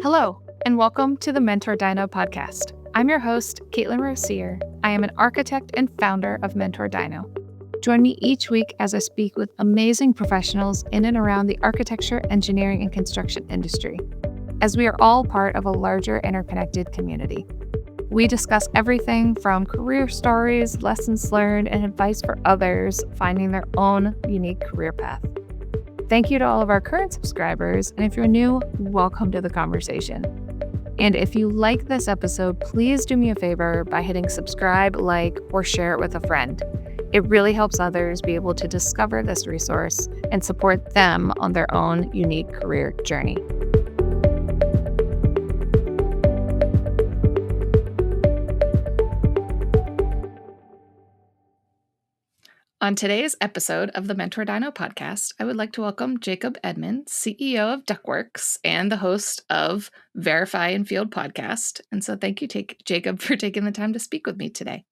Hello, and welcome to the mentorDINO podcast. I'm your host, Caitlin Rosier. I am an architect and founder of mentorDINO. Join me each week as I speak with amazing professionals in and around the architecture, engineering, and construction industry, as we are all part of a larger interconnected community. We discuss everything from career stories, lessons learned, and advice for others finding their own unique career path. Thank you to all of our current subscribers, and if you're new, welcome to the conversation. And if you like this episode, please do me a favor by hitting subscribe, like, or share it with a friend. It really helps others be able to discover this resource and support them on their own unique career journey. On today's episode of the mentorDINO podcast, I would like to welcome Jacob Edmonds, CEO of Duckworks and the host of Verify and Field podcast. And so thank you, Jacob, for taking the time to speak with me today.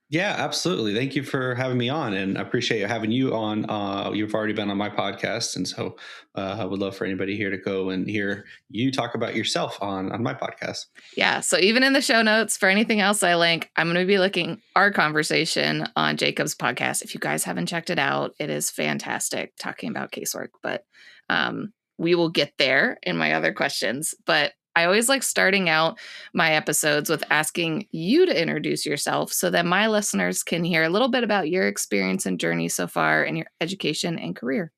Yeah, absolutely. Thank you for having me on, and I appreciate having you on. You've already been on my podcast, and so I would love for anybody here to go and hear you talk about yourself on my podcast. Yeah, so even in the show notes for anything else I link, I'm going to be linking our conversation on Jacob's podcast. If you guys haven't checked it out, it is fantastic talking about casework, but we will get there in my other questions. But I always like starting out my episodes with asking you to introduce yourself so that my listeners can hear a little bit about your experience and journey so far in your education and career.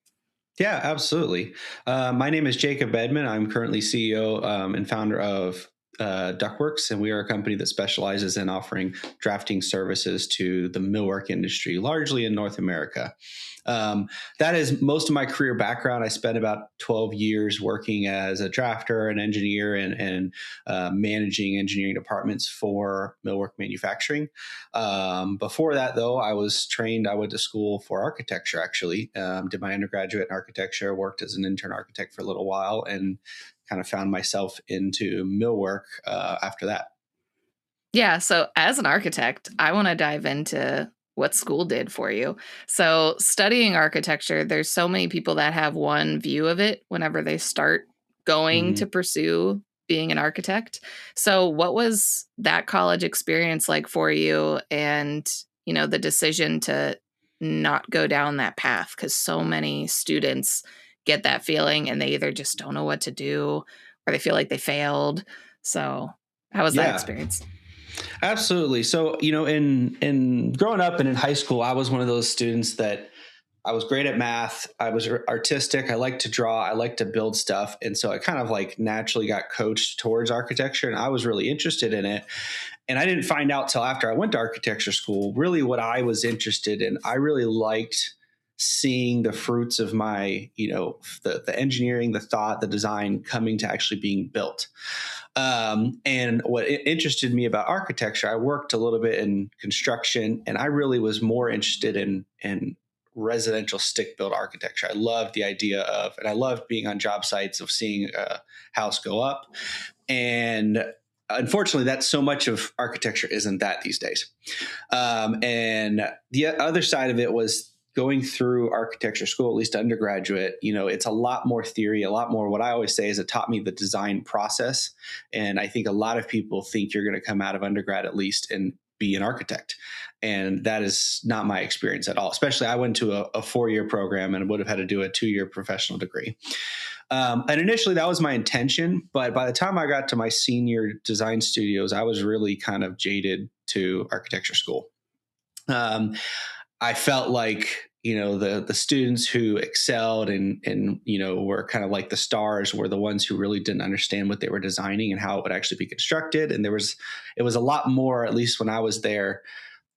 Yeah, absolutely. My name is Jacob Edmond. I'm currently CEO and founder of Duckworks, and we are a company that specializes in offering drafting services to the millwork industry, largely in North America. That is most of my career background. I spent about 12 years working as a drafter, an engineer, and managing engineering departments for millwork manufacturing. Before that, though, I went to school for architecture, actually. Did my undergraduate in architecture, worked as an intern architect for a little while, and kind of found myself into millwork after that. Yeah. So as an architect, I want to dive into what school did for you. So studying architecture, there's so many people that have one view of it whenever they start going to pursue being an architect. So what was that college experience like for you, and, the decision to not go down that path? Because so many students get that feeling and they either just don't know what to do or they feel like they failed. So how was that experience? Absolutely. So, in growing up and in high school, I was one of those students that I was great at math. I was artistic. I liked to draw. I liked to build stuff. And so I kind of like naturally got coached towards architecture, and I was really interested in it. And I didn't find out till after I went to architecture school, really what I was interested in. I really liked seeing the fruits of my, the engineering, the thought, the design coming to actually being built. And what interested me about architecture, I worked a little bit in construction, and I really was more interested in residential stick-built architecture. I loved the idea of, and I loved being on job sites of seeing a house go up. And unfortunately, that's so much of architecture isn't that these days. And the other side of it was going through architecture school, at least undergraduate, it's a lot more theory, a lot more. What I always say is it taught me the design process. And I think a lot of people think you're going to come out of undergrad at least and be an architect. And that is not my experience at all. Especially I went to a 4-year program and would have had to do a 2-year professional degree. And initially that was my intention. But by the time I got to my senior design studios, I was really kind of jaded to architecture school. I felt like, the students who excelled and were kind of like the stars were the ones who really didn't understand what they were designing and how it would actually be constructed. And it was a lot more, at least when I was there.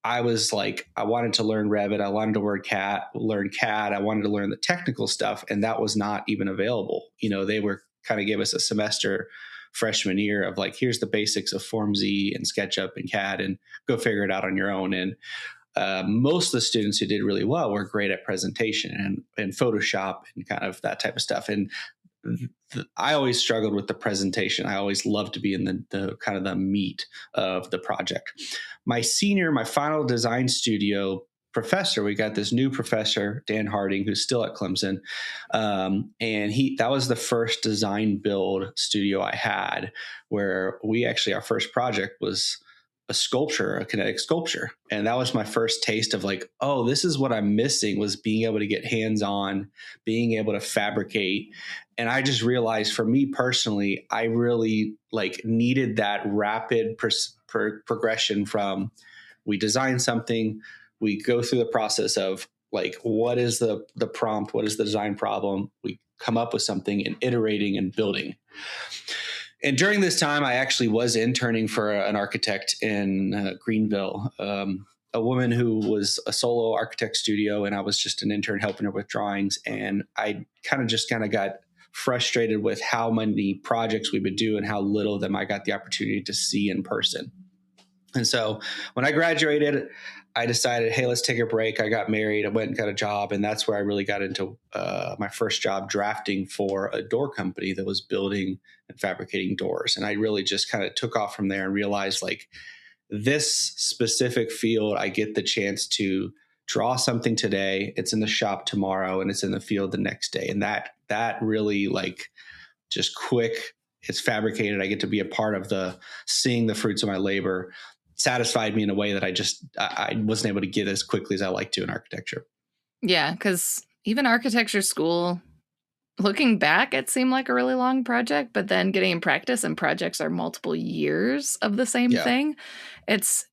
I was like, I wanted to learn Revit. I wanted to learn CAD. I wanted to learn the technical stuff. And that was not even available. They were kind of gave us a semester freshman year of like, here's the basics of Form Z and SketchUp and CAD and go figure it out on your own. And most of the students who did really well were great at presentation and Photoshop and kind of that type of stuff. And I always struggled with the presentation. I always loved to be in the kind of the meat of the project. My final design studio professor. We got this new professor, Dan Harding, who's still at Clemson. And that was the first design build studio I had, where our first project was a sculpture, a kinetic sculpture. And that was my first taste of like, oh, this is what I'm missing, was being able to get hands-on, being able to fabricate. And I just realized, for me personally, I really like needed that rapid progression from, we design something, we go through the process of like, what is the prompt? What is the design problem? We come up with something, and iterating and building. And during this time, I actually was interning for an architect in Greenville, a woman who was a solo architect studio, and I was just an intern helping her with drawings. And I kind of got frustrated with how many projects we would do and how little of them I got the opportunity to see in person. And so when I graduated, I decided, hey, let's take a break. I got married. I went and got a job. And that's where I really got into my first job, drafting for a door company that was building and fabricating doors. And I really just kind of took off from there and realized, like, this specific field, I get the chance to draw something today, it's in the shop tomorrow, and it's in the field the next day. And that really, like, just quick, it's fabricated. I get to be a part of seeing the fruits of my labor, satisfied me in a way that I wasn't able to get as quickly as I like to in architecture. Yeah, because even architecture school, looking back, it seemed like a really long project, but then getting in practice, and projects are multiple years of the same thing.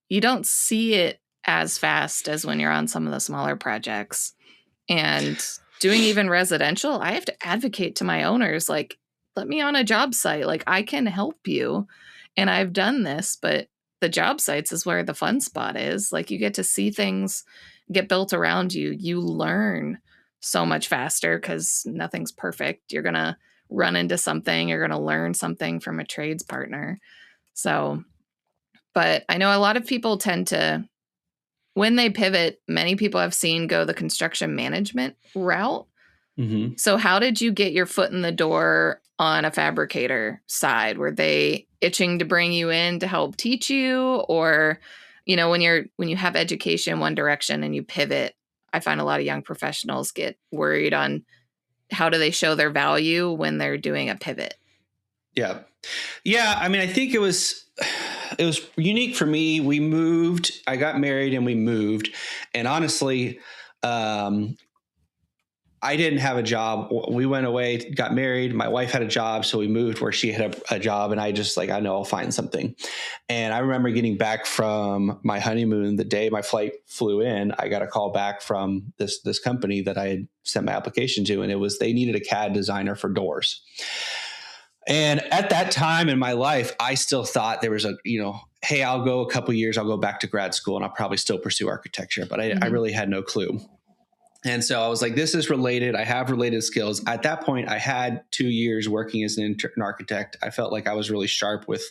You don't see it as fast as when you're on some of the smaller projects. And doing even residential, I have to advocate to my owners, like, let me on a job site. Like, I can help you. And I've done this, but the job sites is where the fun spot is. Like, you get to see things get built around you. You learn so much faster because nothing's perfect. You're going to run into something. You're going to learn something from a trades partner. So, but I know a lot of people tend to, when they pivot, many people I've seen go the construction management route. Mm-hmm. So how did you get your foot in the door on a fabricator side? Were they itching to bring you in to help teach you? Or, you know, when you have education one direction and you pivot, I find a lot of young professionals get worried on how do they show their value when they're doing a pivot. Yeah. Yeah. I mean, I think it was unique for me. We moved, I got married and we moved. And honestly, I didn't have a job. We went away, got married. My wife had a job. So we moved where she had a job, and I just like, I know I'll find something. And I remember getting back from my honeymoon, the day my flight flew in, I got a call back from this company that I had sent my application to. And they needed a CAD designer for doors. And at that time in my life, I still thought there was hey, I'll go a couple of years, I'll go back to grad school and I'll probably still pursue architecture, but I really had no clue. And so I was like, this is related. I have related skills. At that point, I had 2 years working as an architect. I felt like I was really sharp with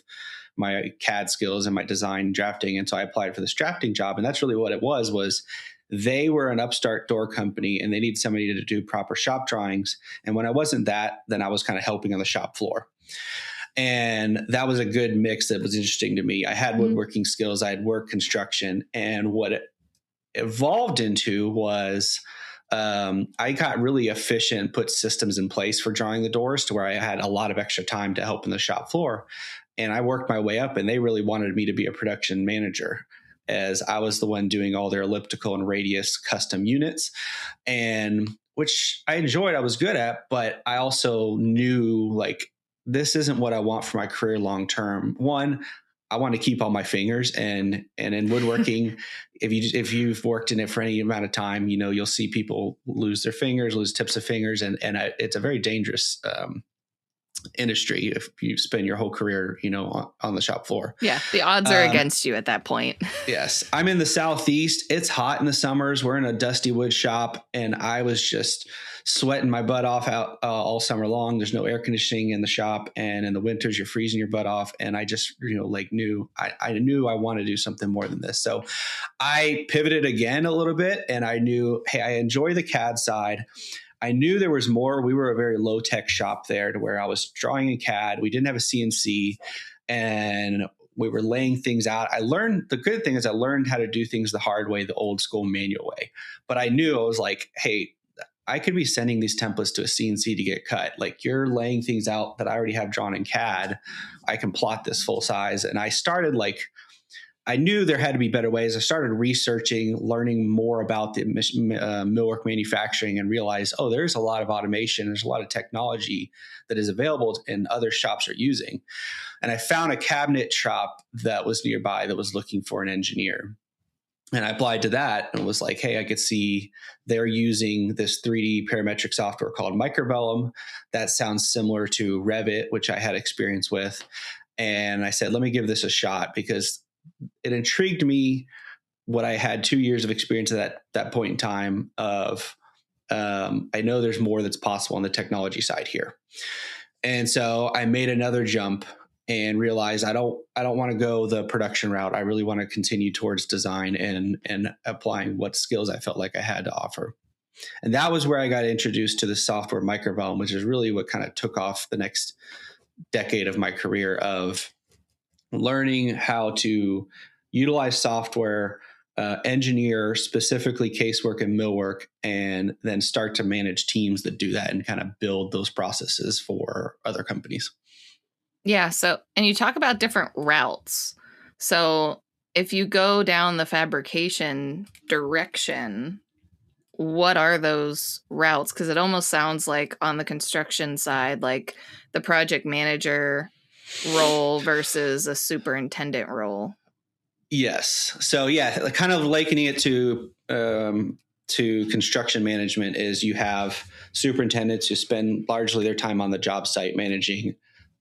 my CAD skills and my design drafting. And so I applied for this drafting job. And that's really what it was they were an upstart door company and they needed somebody to do proper shop drawings. And when I wasn't that, then I was kind of helping on the shop floor. And that was a good mix that was interesting to me. I had woodworking skills. I had work construction. And what it evolved into was I got really efficient, put systems in place for drawing the doors to where I had a lot of extra time to help in the shop floor. And I worked my way up, and they really wanted me to be a production manager, as I was the one doing all their elliptical and radius custom units, and which I enjoyed, I was good at, but I also knew, like, this isn't what I want for my career long term. One, I want to keep all my fingers, and in woodworking, if you've worked in it for any amount of time, you'll see people lose their fingers, lose tips of fingers, and it's a very dangerous industry if you spend your whole career, on the shop floor. Yeah, the odds are against you at that point. Yes, I'm in the Southeast. It's hot in the summers. We're in a dusty wood shop, and I was just sweating my butt off out all summer long. There's no air conditioning in the shop, and in the winters you're freezing your butt off. And I just knew I wanted to do something more than this. So I pivoted again a little bit, and I knew, hey, I enjoy the CAD side. I knew there was more. We were a very low tech shop there, to where I was drawing in CAD. We didn't have a CNC, and we were laying things out. The good thing is I learned how to do things the hard way, the old school manual way. But I knew, I was like, hey, I could be sending these templates to a CNC to get cut. Like, you're laying things out that I already have drawn in CAD. I can plot this full size. And I started I knew there had to be better ways. I started researching, learning more about the millwork manufacturing, and realized, oh, there's a lot of automation. There's a lot of technology that is available and other shops are using. And I found a cabinet shop that was nearby that was looking for an engineer. And I applied to that and was like, hey, I could see they're using this 3D parametric software called Microvellum. That sounds similar to Revit, which I had experience with. And I said, let me give this a shot, because it intrigued me what I had 2 years of experience at that point in time of, I know there's more that's possible on the technology side here. And so I made another jump and realized I don't want to go the production route. I really want to continue towards design and applying what skills I felt like I had to offer. And that was where I got introduced to the software Microvellum, which is really what kind of took off the next decade of my career of learning how to utilize software, engineer specifically casework and millwork, and then start to manage teams that do that and kind of build those processes for other companies. Yeah. So, and you talk about different routes. So if you go down the fabrication direction, what are those routes? Because it almost sounds like on the construction side, like the project manager role versus a superintendent role. Yes. So yeah, kind of likening it to construction management is you have superintendents who spend largely their time on the job site managing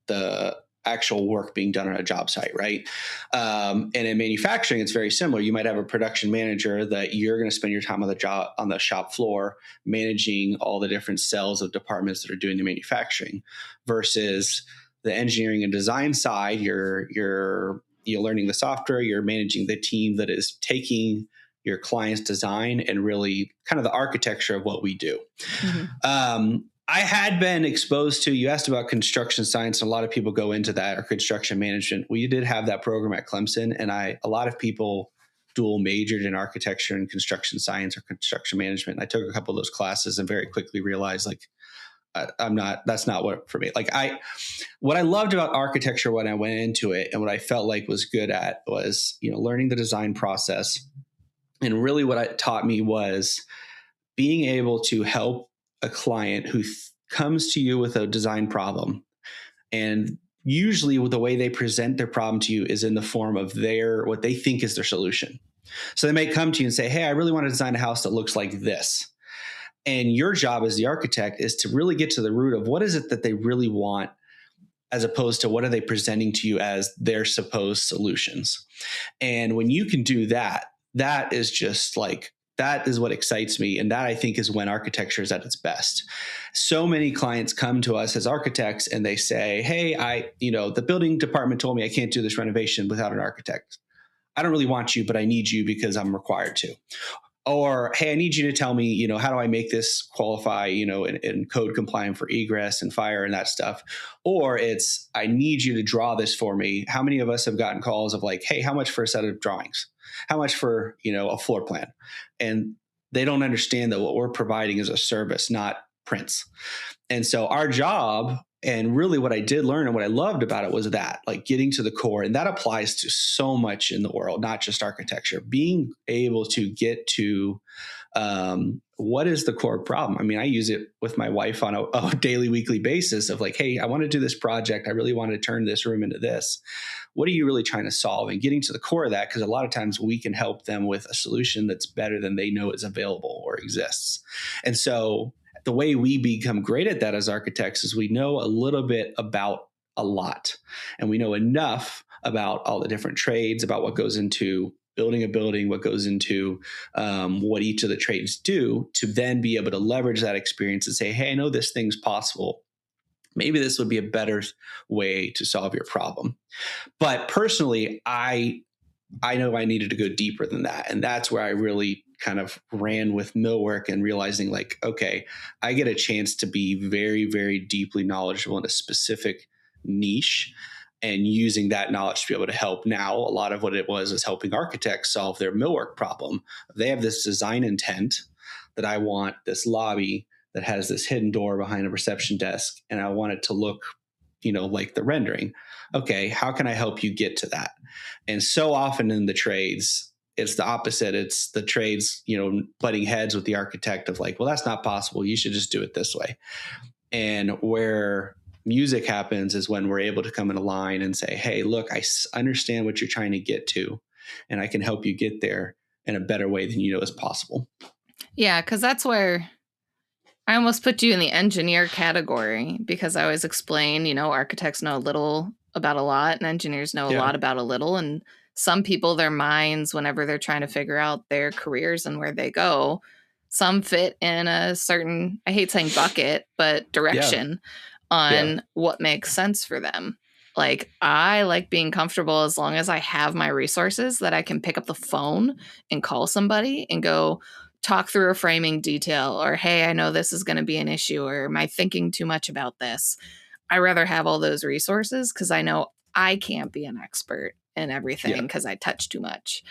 the actual work being done on a job site, right? And in manufacturing, it's very similar. You might have a production manager that you're going to spend your time on the shop floor managing all the different cells of departments that are doing the manufacturing, versus the engineering and design side. You're learning the software, you're managing the team that is taking your client's design and really kind of the architecture of what we do. Mm-hmm. I had been exposed to, you asked about construction science, and a lot of people go into that, or construction management. We did have that program at Clemson, and a lot of people dual majored in architecture and construction science or construction management. I took a couple of those classes and very quickly realized that's not what for me. What I loved about architecture when I went into it and what I felt like was good at was, learning the design process. And really what it taught me was being able to help a client who comes to you with a design problem. And usually the way they present their problem to you is in the form of what they think is their solution. So they may come to you and say, hey, I really want to design a house that looks like this. And your job as the architect is to really get to the root of what is it that they really want, as opposed to what are they presenting to you as their supposed solutions. And when you can do that, that is just that is what excites me. And that, I think, is when architecture is at its best. So many clients come to us as architects and they say, hey, the building department told me I can't do this renovation without an architect. I don't really want you, but I need you because I'm required to. Or, hey, I need you to tell me, how do I make this qualify, in code compliant for egress and fire and that stuff? Or it's, I need you to draw this for me. How many of us have gotten calls of like, hey, how much for a set of drawings? How much for, a floor plan? And they don't understand that what we're providing is a service, not prints. And so our job, and really what I did learn and what I loved about it, was that, getting to the core. And that applies to so much in the world, not just architecture. Being able to get to what is the core problem? I mean, I use it with my wife on a daily, weekly basis of hey, I want to do this project. I really want to turn this room into this. What are you really trying to solve? And getting to the core of that, because a lot of times we can help them with a solution that's better than they know is available or exists. And so the way we become great at that as architects is we know a little bit about a lot, and we know enough about all the different trades, about what goes into building a building, what goes into what each of the trades do, to then be able to leverage that experience and say, hey, I know this thing's possible. Maybe this would be a better way to solve your problem. But personally, I know I needed to go deeper than that. And that's where I really kind of ran with millwork and realizing okay, I get a chance to be very, very deeply knowledgeable in a specific niche. and using that knowledge to be able to help. Now, a lot of what it was is helping architects solve their millwork problem. They have this design intent that I want this lobby that has this hidden door behind a reception desk, and I want it to look, like the rendering. Okay, how can I help you get to that? And so often in the trades, it's the opposite. It's the trades, butting heads with the architect of like, well, that's not possible. You should just do it this way. And where music happens is when we're able to come in a line and say, hey, look, I understand what you're trying to get to, and I can help you get there in a better way than you know is possible. Yeah, because that's where I almost put you in the engineer category, because I always explain, architects know a little about a lot and engineers know a lot about a little. And some people, their minds, whenever they're trying to figure out their careers and where they go, some fit in a certain, I hate saying bucket, but direction on what makes sense for them. Like, I like being comfortable as long as I have my resources that I can pick up the phone and call somebody and go talk through a framing detail, or, hey, I know this is going to be an issue, or am I thinking too much about this? I rather have all those resources because I know I can't be an expert in everything because I touch too much.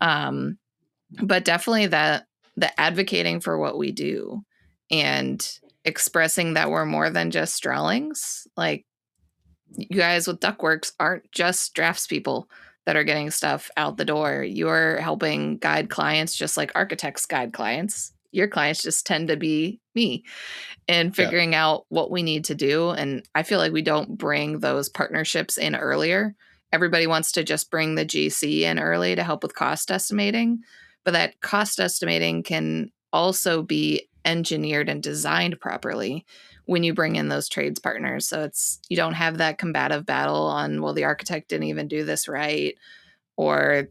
But definitely the advocating for what we do and expressing that we're more than just drawings. Like, you guys with Duckworks aren't just draftspeople that are getting stuff out the door. You're helping guide clients just like architects guide clients. Your clients just tend to be me and figuring out what we need to do. And I feel like we don't bring those partnerships in earlier. Everybody wants to just bring the GC in early to help with cost estimating, but that cost estimating can also be engineered and designed properly when you bring in those trades partners. So you don't have that combative battle on, well, the architect didn't even do this right, or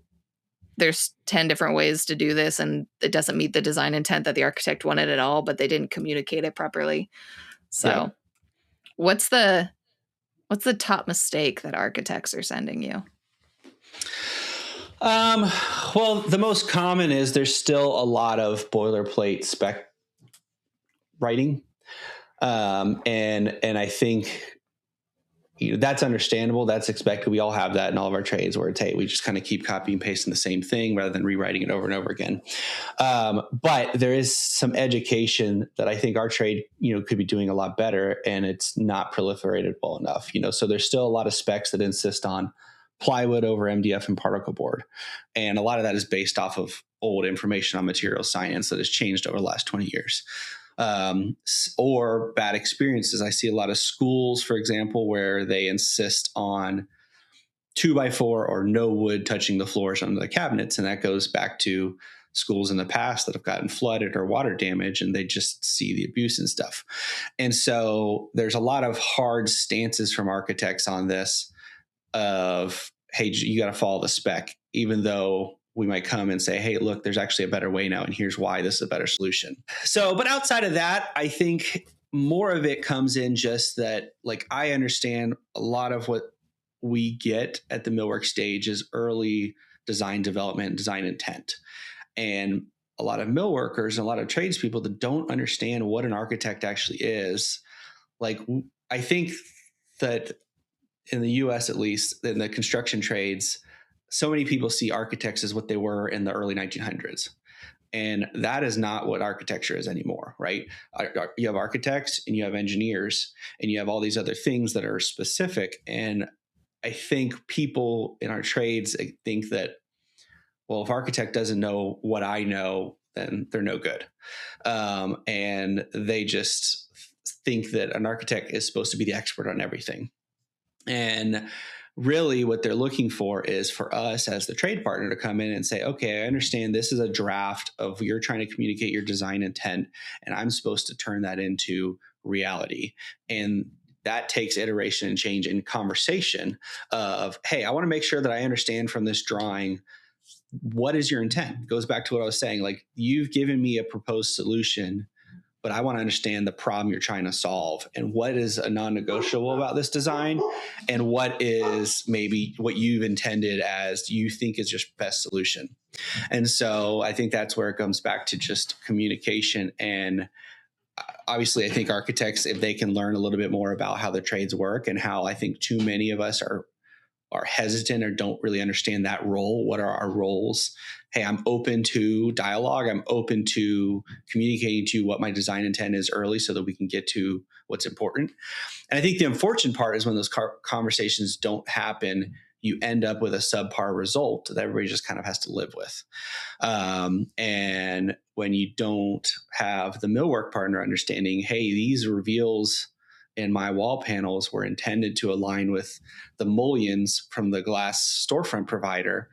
there's 10 different ways to do this and it doesn't meet the design intent that the architect wanted at all, but they didn't communicate it properly. So what's the top mistake that architects are sending you? Well, the most common is there's still a lot of boilerplate spec writing. And I think that's understandable. That's expected. We all have that in all of our trades where it's, hey, we just kind of keep copying and pasting the same thing rather than rewriting it over and over again. But there is some education that I think our trade, could be doing a lot better, and it's not proliferated well enough. So there's still a lot of specs that insist on plywood over MDF and particle board. And a lot of that is based off of old information on material science that has changed over the last 20 years. Or bad experiences. I see a lot of schools, for example, where they insist on 2x4 or no wood touching the floors under the cabinets. And that goes back to schools in the past that have gotten flooded or water damage, and they just see the abuse and stuff. And so there's a lot of hard stances from architects on this of, hey, you got to follow the spec, even though we might come and say, hey, look, there's actually a better way now, and here's why this is a better solution. So, but outside of that, I think more of it comes in just that, like, I understand a lot of what we get at the millwork stage is early design development, design intent. And a lot of millworkers and a lot of tradespeople that don't understand what an architect actually is. Like, I think that in the US, at least in the construction trades, so many people see architects as what they were in the early 1900s. And that is not what architecture is anymore, right? You have architects and you have engineers and you have all these other things that are specific. And I think people in our trades think that, well, if architect doesn't know what I know, then they're no good. And they just think that an architect is supposed to be the expert on everything. And really what they're looking for is for us as the trade partner to come in and say, okay, I understand this is a draft of you're trying to communicate your design intent, and I'm supposed to turn that into reality. And that takes iteration and change in conversation of, hey, I want to make sure that I understand from this drawing, what is your intent? It goes back to what I was saying. Like, you've given me a proposed solution, but I want to understand the problem you're trying to solve and what is a non-negotiable about this design and what is maybe what you've intended as you think is your best solution. And so I think that's where it comes back to just communication. And obviously I think architects, if they can learn a little bit more about how the trades work and how I think too many of us are are hesitant or don't really understand that role. What are our roles? Hey, I'm open to dialogue. I'm open to communicating to you what my design intent is early so that we can get to what's important. And I think the unfortunate part is when those conversations don't happen, you end up with a subpar result that everybody just kind of has to live with. And when you don't have the millwork partner understanding, hey, these reveals in my wall panels were intended to align with the mullions from the glass storefront provider,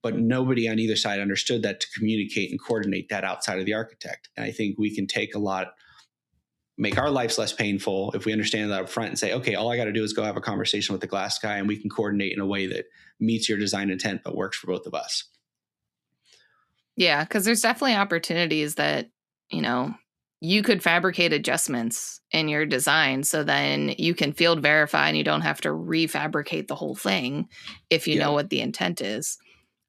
but nobody on either side understood that to communicate and coordinate that outside of the architect. And I think we can make our lives less painful if we understand that up front and say, okay, all I got to do is go have a conversation with the glass guy and we can coordinate in a way that meets your design intent, but works for both of us. Yeah, because there's definitely opportunities that, you could fabricate adjustments in your design so then you can field verify and you don't have to refabricate the whole thing if you know what the intent is.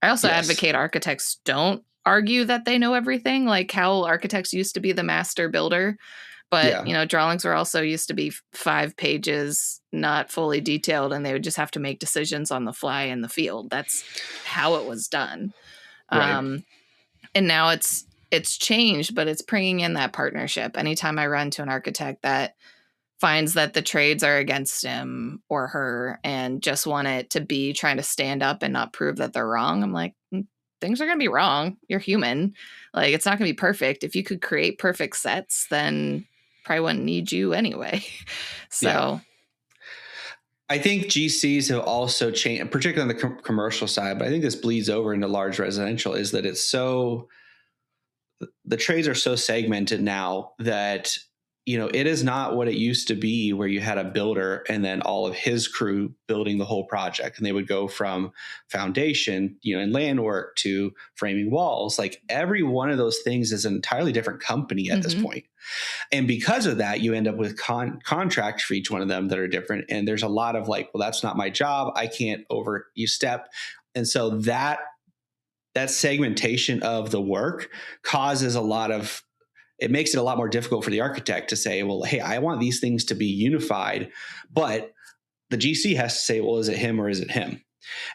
I also advocate architects don't argue that they know everything, like how architects used to be the master builder. But, drawings were also used to be 5 pages, not fully detailed, and they would just have to make decisions on the fly in the field. That's how it was done. Right. And now it's changed, but it's bringing in that partnership. Anytime I run to an architect that finds that the trades are against him or her and just want it to be trying to stand up and not prove that they're wrong, I'm like, things are going to be wrong. You're human. Like, it's not going to be perfect. If you could create perfect sets, then probably wouldn't need you anyway. So I think GCs have also changed, particularly on the commercial side, but I think this bleeds over into large residential, is that the trades are so segmented now that, it is not what it used to be where you had a builder and then all of his crew building the whole project. And they would go from foundation, and land work to framing walls. Like every one of those things is an entirely different company at this point. And because of that, you end up with contracts for each one of them that are different. And there's a lot of like, well, that's not my job. I can't you step. And so that segmentation of the work causes it makes it a lot more difficult for the architect to say, well, hey, I want these things to be unified, but the GC has to say, well, is it him or is it him?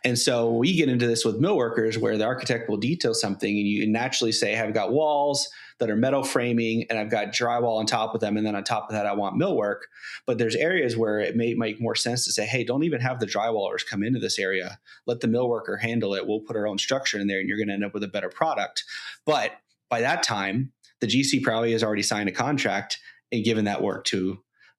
And so we get into this with millworkers where the architect will detail something and you naturally say, I've got walls that are metal framing and I've got drywall on top of them. And then on top of that, I want millwork. But there's areas where it may make more sense to say, hey, don't even have the drywallers come into this area. Let the millworker handle it. We'll put our own structure in there and you're going to end up with a better product. But by that time, the GC probably has already signed a contract and given that work to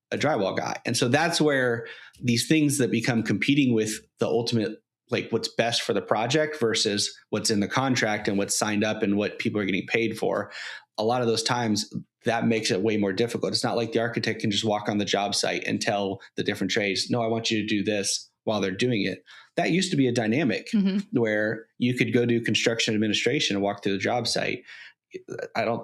a drywall guy. And so that's where these things that become competing with the ultimate, like what's best for the project versus what's in the contract and what's signed up and what people are getting paid for. A lot of those times that makes it way more difficult. It's not like the architect can just walk on the job site and tell the different trades, no, I want you to do this while they're doing it. That used to be a dynamic where you could go do construction administration and walk through the job site.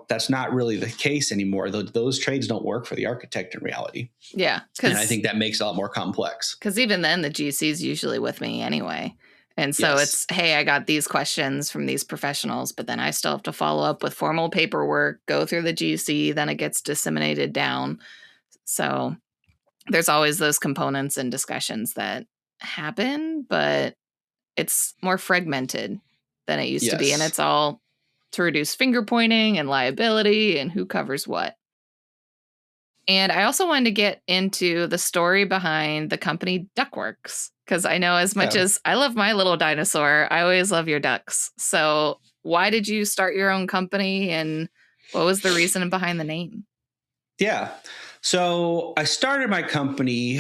That's not really the case anymore. Those trades don't work for the architect in reality. Yeah. And I think that makes it a lot more complex. Because even then the GC is usually with me anyway. And so it's, hey, I got these questions from these professionals, but then I still have to follow up with formal paperwork, go through the GC, then it gets disseminated down. So there's always those components and discussions that happen, but it's more fragmented than it used to be. And it's all to reduce finger pointing and liability and who covers what. And I also wanted to get into the story behind the company Duckworks, because I know as much as I love my little dinosaur, I always love your ducks. So why did you start your own company and what was the reason behind the name? Yeah. So I started my company.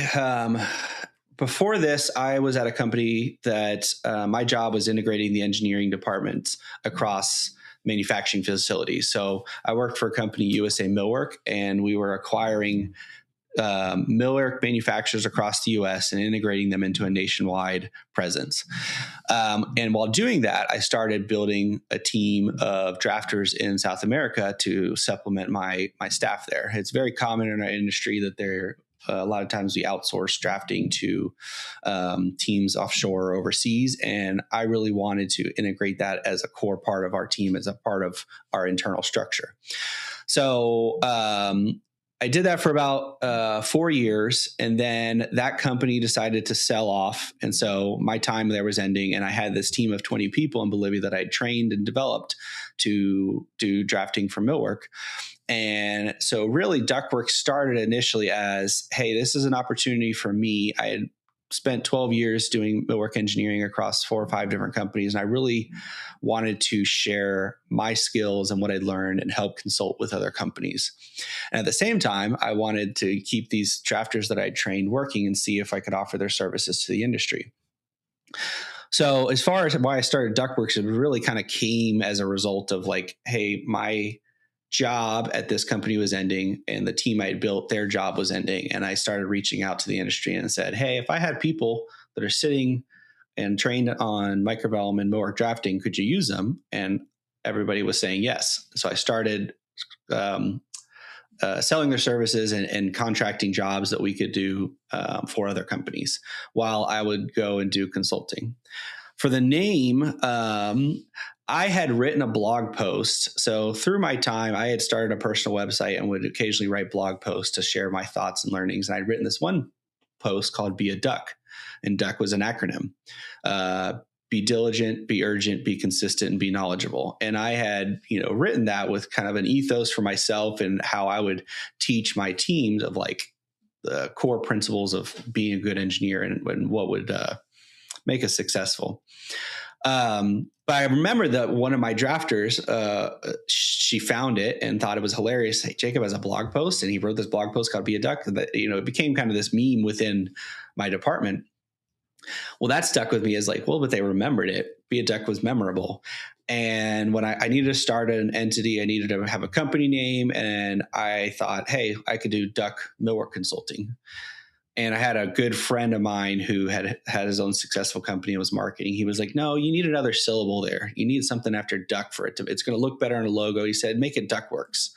Before this, I was at a company that my job was integrating the engineering departments across manufacturing facilities. So I worked for a company, USA Millwork, and we were acquiring millwork manufacturers across the U.S. and integrating them into a nationwide presence. And while doing that, I started building a team of drafters in South America to supplement my staff there. It's very common in our industry that a lot of times we outsource drafting to teams offshore or overseas. And I really wanted to integrate that as a core part of our team, as a part of our internal structure. So I did that for about 4 years, and then that company decided to sell off. And so my time there was ending, and I had this team of 20 people in Bolivia that I trained and developed to do drafting for Millwork. And so really Duckworks started initially as, hey, this is an opportunity for me. I had spent 12 years doing millwork engineering across 4 or 5 different companies. And I really wanted to share my skills and what I'd learned and help consult with other companies. And at the same time, I wanted to keep these drafters that I'd trained working and see if I could offer their services to the industry. So as far as why I started Duckworks, it really kind of came as a result of like, hey, my job at this company was ending and the team I had built, their job was ending. And I started reaching out to the industry and said, hey, if I had people that are sitting and trained on microvellum and millwork drafting, could you use them? And everybody was saying yes. So I started selling their services and contracting jobs that we could do for other companies while I would go and do consulting. For the name, I had written a blog post. So through my time, I had started a personal website and would occasionally write blog posts to share my thoughts and learnings. And I'd written this one post called Be a Duck. And Duck was an acronym. Be diligent, be urgent, be consistent, and be knowledgeable. And I had, written that with kind of an ethos for myself and how I would teach my teams of like the core principles of being a good engineer and what would make us successful. But I remember that one of my drafters, she found it and thought it was hilarious. Hey, Jacob has a blog post, and he wrote this blog post called Be a Duck. That, it became kind of this meme within my department. Well, that stuck with me as like, well, but they remembered it. Be a Duck was memorable. And when I needed to start an entity, I needed to have a company name. And I thought, hey, I could do Duck Millwork Consulting. And I had a good friend of mine who had his own successful company and was marketing. He was like, no, you need another syllable there. You need something after Duck for it's going to look better on a logo. He said, make it Duckworks.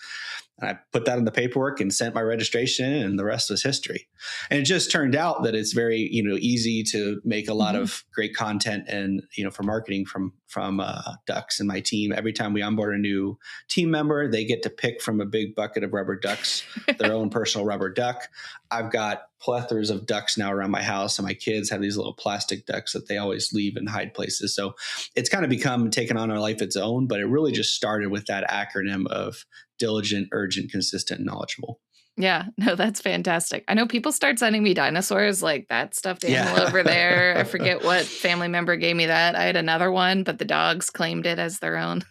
And I put that in the paperwork and sent my registration, and the rest was history. And it just turned out that it's very, easy to make a lot of great content and, for marketing from Ducks and my team. Every time we onboard a new team member, they get to pick from a big bucket of rubber ducks, their own personal rubber duck. I've got plethoras of ducks now around my house, and my kids have these little plastic ducks that they always leave and hide places. So it's kind of taken on a life of its own, but it really just started with that acronym of diligent, urgent, consistent, and knowledgeable. Yeah, no, that's fantastic. I know people start sending me dinosaurs, like that stuffed animal over there. I forget what family member gave me that. I had another one, but the dogs claimed it as their own.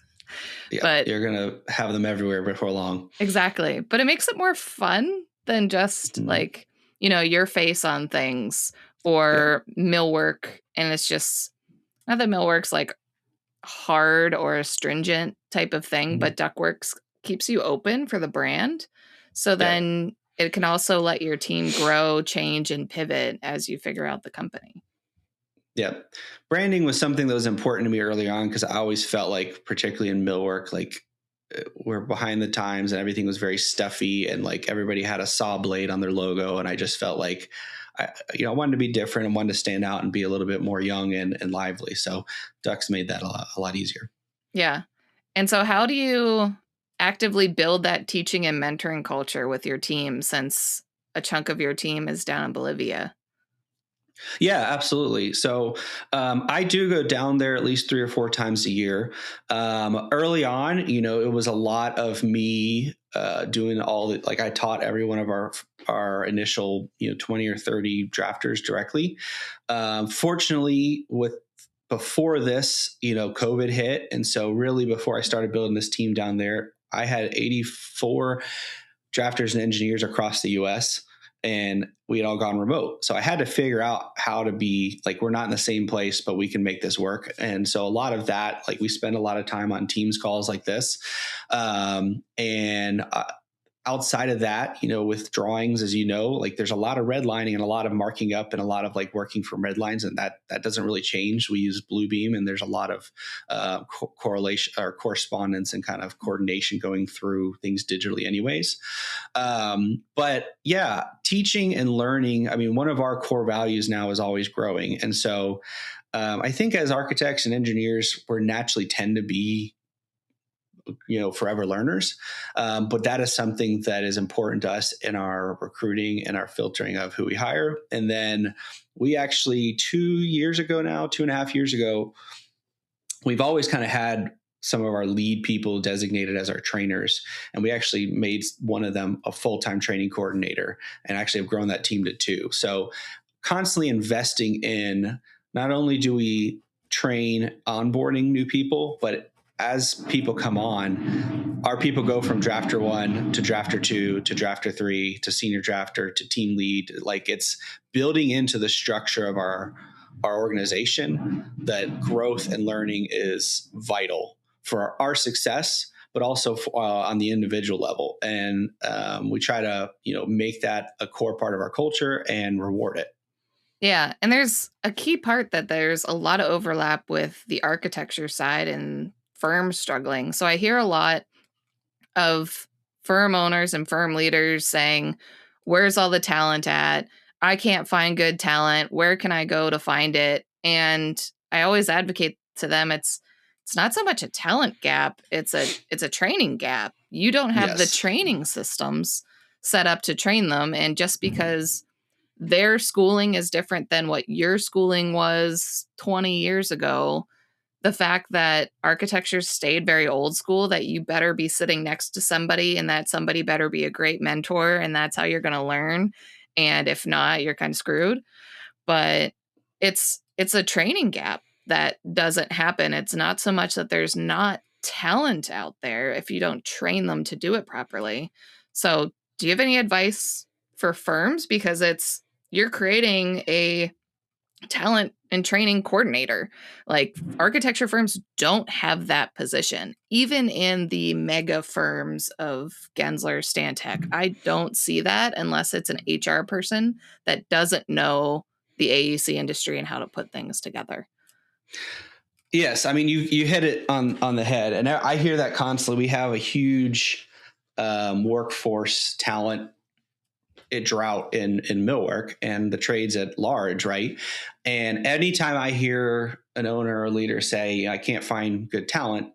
Yeah, but you're going to have them everywhere before long. Exactly. But it makes it more fun than just like, your face on things or millwork. And it's just not that millwork's like hard or a stringent type of thing, but Duckworks keeps you open for the brand. So then it can also let your team grow, change, and pivot as you figure out the company. Yeah. Branding was something that was important to me early on because I always felt like, particularly in millwork, like we're behind the times and everything was very stuffy and like everybody had a saw blade on their logo. And I just felt like I wanted to be different and wanted to stand out and be a little bit more young and lively. So Ducks made that a lot easier. Yeah. And so how do you actively build that teaching and mentoring culture with your team since a chunk of your team is down in Bolivia? Yeah, absolutely. So I do go down there at least 3 or 4 times a year. Early on, it was a lot of me doing all the, like I taught every one of our initial, 20 or 30 drafters directly. Fortunately, before this, COVID hit. And so really before I started building this team down there, I had 84 drafters and engineers across the US. And we had all gone remote. So I had to figure out how to be like, we're not in the same place, but we can make this work. And so a lot of that, like we spend a lot of time on Teams calls like this. Outside of that, with drawings, as like there's a lot of redlining and a lot of marking up and a lot of like working from red lines. And that doesn't really change. We use Bluebeam and there's a lot of correlation or correspondence and kind of coordination going through things digitally anyways. But yeah, teaching and learning. I mean, one of our core values now is always growing. And so I think as architects and engineers, we naturally tend to be forever learners. But that is something that is important to us in our recruiting and our filtering of who we hire. And then we actually 2.5 years ago, we've always kind of had some of our lead people designated as our trainers. And we actually made one of them a full-time training coordinator, and actually have grown that team to 2. So constantly investing in, not only do we train onboarding new people, but as people come on, our people go from drafter 1 to drafter 2 to drafter 3 to senior drafter to team lead. Like, it's building into the structure of our organization that growth and learning is vital for our success, but also on the individual level. And we try to, make that a core part of our culture and reward it. Yeah. And there's a key part that there's a lot of overlap with the architecture side and firms struggling. So I hear a lot of firm owners and firm leaders saying, where's all the talent at? I can't find good talent. Where can I go to find it? And I always advocate to them, it's not so much a talent gap, it's a training gap. You don't have the training systems set up to train them. And just because their schooling is different than what your schooling was 20 years ago, the fact that architecture stayed very old school, that you better be sitting next to somebody and that somebody better be a great mentor, and that's how you're going to learn. And if not, you're kind of screwed. But it's a training gap that doesn't happen. It's not so much that there's not talent out there if you don't train them to do it properly. So do you have any advice for firms? Because you're creating a talent and training coordinator. Like, architecture firms don't have that position. Even in the mega firms of Gensler, Stantec, I don't see that unless it's an HR person that doesn't know the AEC industry and how to put things together. Yes. I mean, you hit it on the head, and I hear that constantly. We have a huge workforce talent drought in millwork and the trades at large, right? And anytime I hear an owner or leader say, I can't find good talent,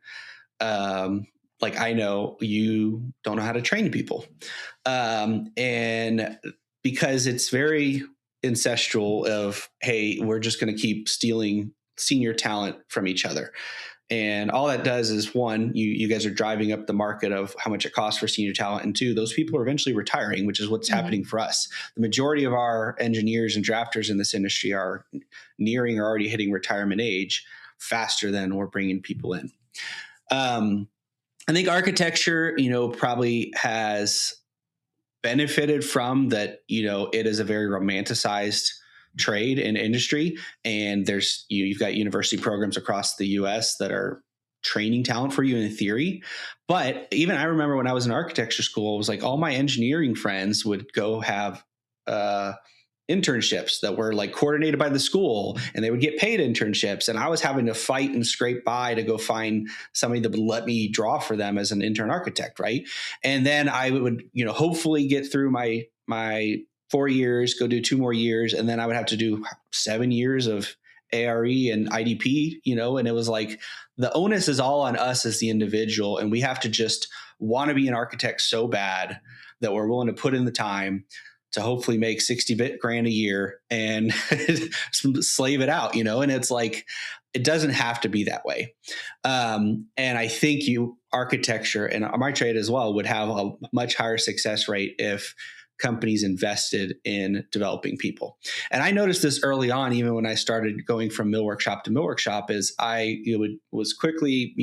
like, I know you don't know how to train people. And because it's very ancestral of, hey, we're just going to keep stealing senior talent from each other. And all that does is, one, you guys are driving up the market of how much it costs for senior talent. And 2, those people are eventually retiring, which is what's happening for us. The majority of our engineers and drafters in this industry are nearing or already hitting retirement age faster than we're bringing people in. I think architecture, probably has benefited from that. It is a very romanticized trade and industry, and there's you've got university programs across the US that are training talent for you in theory. But even I remember when I was in architecture school, it was like all my engineering friends would go have internships that were like coordinated by the school, and they would get paid internships, and I was having to fight and scrape by to go find somebody that would let me draw for them as an intern architect, right? And then I would hopefully get through my 4 years, go do 2 more years, and then I would have to do 7 years of ARE and IDP, and it was like the onus is all on us as the individual, and we have to just want to be an architect so bad that we're willing to put in the time to hopefully make 60 grand a year and slave it out, and it's like, it doesn't have to be that way. And I think architecture and my trade as well would have a much higher success rate if companies invested in developing people. And I noticed this early on, even when I started going from millwork shop to millwork shop, is I was quickly,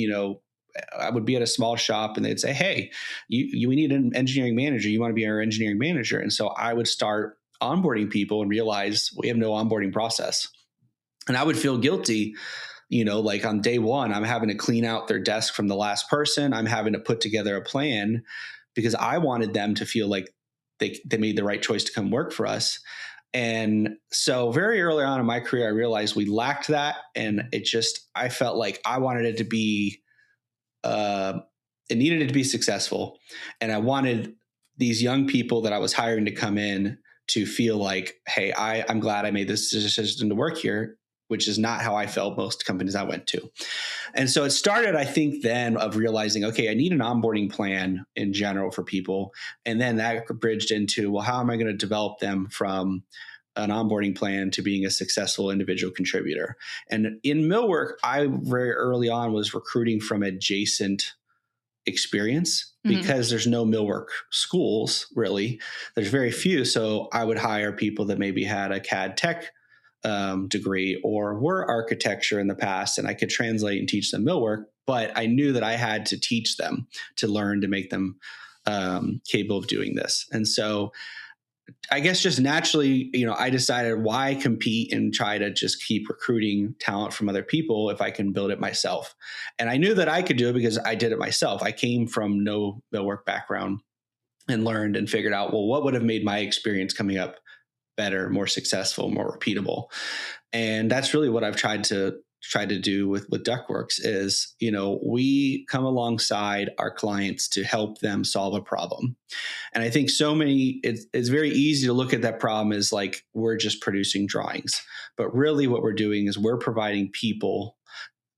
I would be at a small shop and they'd say, hey, we need an engineering manager. You want to be our engineering manager? And so I would start onboarding people and realize we have no onboarding process. And I would feel guilty, like on day one, I'm having to clean out their desk from the last person. I'm having to put together a plan because I wanted them to feel like they made the right choice to come work for us. And so very early on in my career, I realized we lacked that. And I felt like I wanted it to be, it needed it to be successful. And I wanted these young people that I was hiring to come in to feel like, hey, I'm glad I made this decision to work here which is not how I felt most companies I went to. And so it started, I think, then of realizing, okay, I need an onboarding plan in general for people. And then that bridged into, well, how am I going to develop them from an onboarding plan to being a successful individual contributor? And in Millwork, I very early on was recruiting from adjacent experience because there's no millwork schools really. There's very few. So I would hire people that maybe had a CAD tech degree or were architecture in the past, and I could translate and teach them millwork, but I knew that I had to teach them to learn to make them capable of doing this. And so I guess just naturally, I decided, why compete and try to just keep recruiting talent from other people if I can build it myself? And I knew that I could do it because I did it myself. I came from no millwork background and learned and figured out, well, what would have made my experience coming up better, more successful, more repeatable? And that's really what I've tried to do with Duckworks is, we come alongside our clients to help them solve a problem. And I think it's very easy to look at that problem as like, we're just producing drawings. But really what we're doing is we're providing people,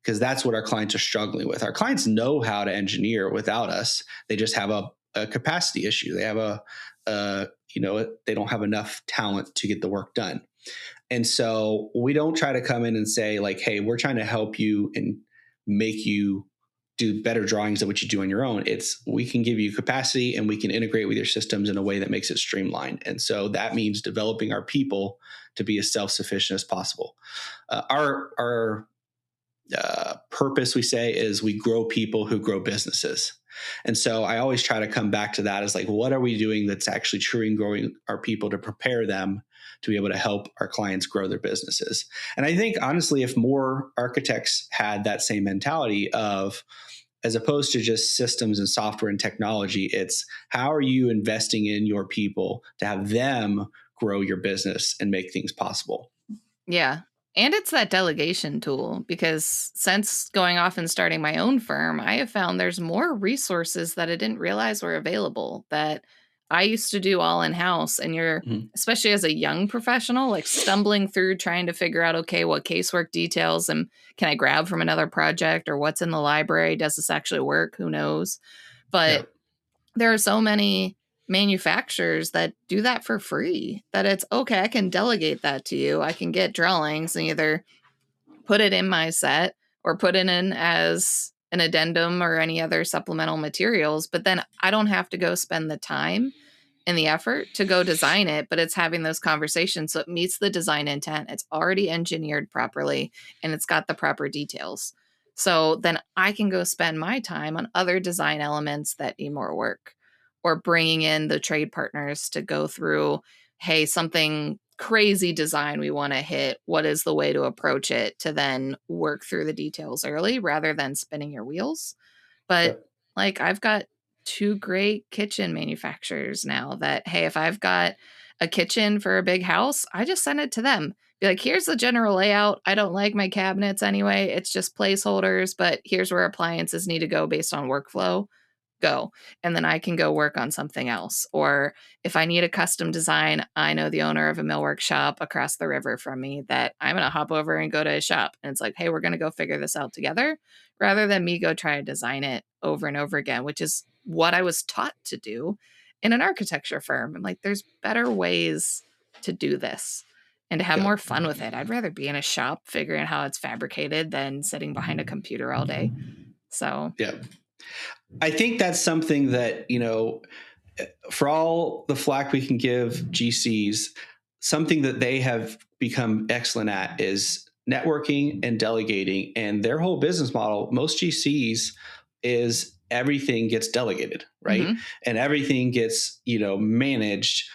because that's what our clients are struggling with. Our clients know how to engineer without us. They just have a capacity issue. They have they don't have enough talent to get the work done. And so we don't try to come in and say like, hey, we're trying to help you and make you do better drawings than what you do on your own. It's, we can give you capacity and we can integrate with your systems in a way that makes it streamlined. And so that means developing our people to be as self-sufficient as possible. Our purpose, we say, is we grow people who grow businesses. And so I always try to come back to that as like, what are we doing that's actually truly growing our people to prepare them to be able to help our clients grow their businesses? And I think, honestly, if more architects had that same mentality of, as opposed to just systems and software and technology, it's how are you investing in your people to have them grow your business and make things possible? Yeah. And it's that delegation tool, because since going off and starting my own firm, I have found there's more resources that I didn't realize were available that I used to do all in-house. And you're, especially as a young professional, like stumbling through trying to figure out, okay, what casework details and can I grab from another project, or what's in the library? Does this actually work? Who knows? But there are so many manufacturers that do that for free that it's okay. I can delegate that to you. I can get drawings and either put it in my set or put it in as an addendum or any other supplemental materials. But then I don't have to go spend the time and the effort to go design it, but it's having those conversations. So it meets the design intent. It's already engineered properly and it's got the proper details. So then I can go spend my time on other design elements that need more work, or bringing in the trade partners to go through, hey, something crazy design we want to hit. What is the way to approach it to then work through the details early rather than spinning your wheels? But like, I've got 2 great kitchen manufacturers now that, hey, if I've got a kitchen for a big house, I just send it to them. Be like, here's the general layout. I don't like my cabinets anyway. It's just placeholders, but here's where appliances need to go based on workflow. Go. And then I can go work on something else. Or if I need a custom design, I know the owner of a millwork shop across the river from me that I'm going to hop over and go to his shop. And it's like, hey, we're going to go figure this out together, rather than me go try to design it over and over again, which is what I was taught to do in an architecture firm. I'm like, there's better ways to do this and to have more fun with it. I'd rather be in a shop figuring out how it's fabricated than sitting behind a computer all day. So, I think that's something that, for all the flack we can give GCs, something that they have become excellent at is networking and delegating. And their whole business model, most GCs, is everything gets delegated, right? And everything gets, managed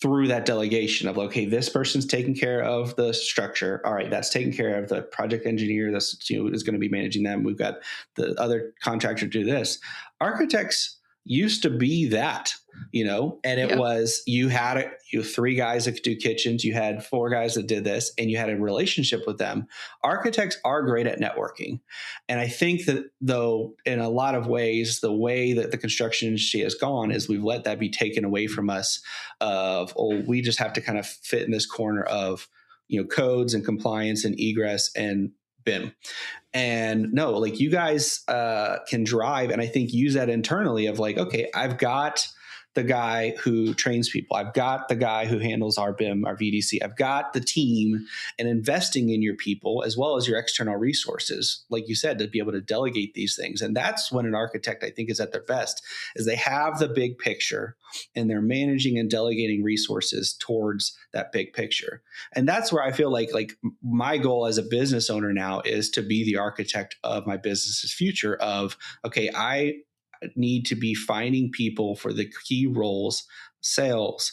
through that delegation of, okay, this person's taking care of the structure. All right, that's taking care of the project engineer. That's, is going to be managing them. We've got the other contractor do this. Architects used to be that, and it was, you had 3 guys that could do kitchens. You had 4 guys that did this, and you had a relationship with them. Architects are great at networking. And I think that, though, in a lot of ways, the way that the construction industry has gone is we've let that be taken away from us of, we just have to kind of fit in this corner of codes and compliance and egress and BIM. And no, like you guys can drive, and I think use that internally of like, okay, I've got the guy who trains people. I've got the guy who handles our BIM, our VDC. I've got the team, and investing in your people as well as your external resources, like you said, to be able to delegate these things. And that's when an architect, I think, is at their best, is they have the big picture and they're managing and delegating resources towards that big picture. And that's where I feel like my goal as a business owner now is to be the architect of my business's future of, okay, I need to be finding people for the key roles, sales,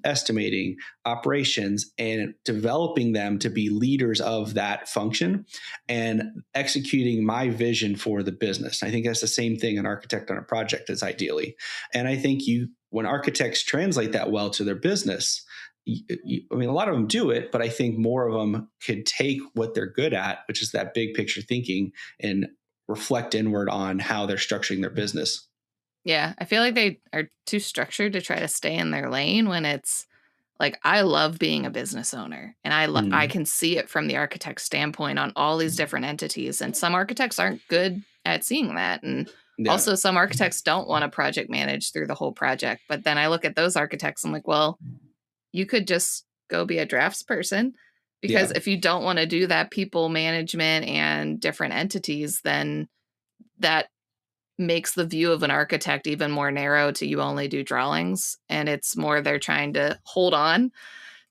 estimating, operations, and developing them to be leaders of that function and executing my vision for the business. I think that's the same thing an architect on a project is ideally. And I think when architects translate that well to their business, I mean, a lot of them do it, but I think more of them could take what they're good at, which is that big picture thinking, and reflect inward on how they're structuring their business. Yeah, I feel like they are too structured to try to stay in their lane when it's like, I love being a business owner, and I can see it from the architect's standpoint on all these different entities. And some architects aren't good at seeing that. And also some architects don't want to project manage through the whole project. But then I look at those architects, I'm like, well, you could just go be a draftsperson, because if you don't want to do that people management and different entities, then that makes the view of an architect even more narrow to you only do drawings. And it's more they're trying to hold on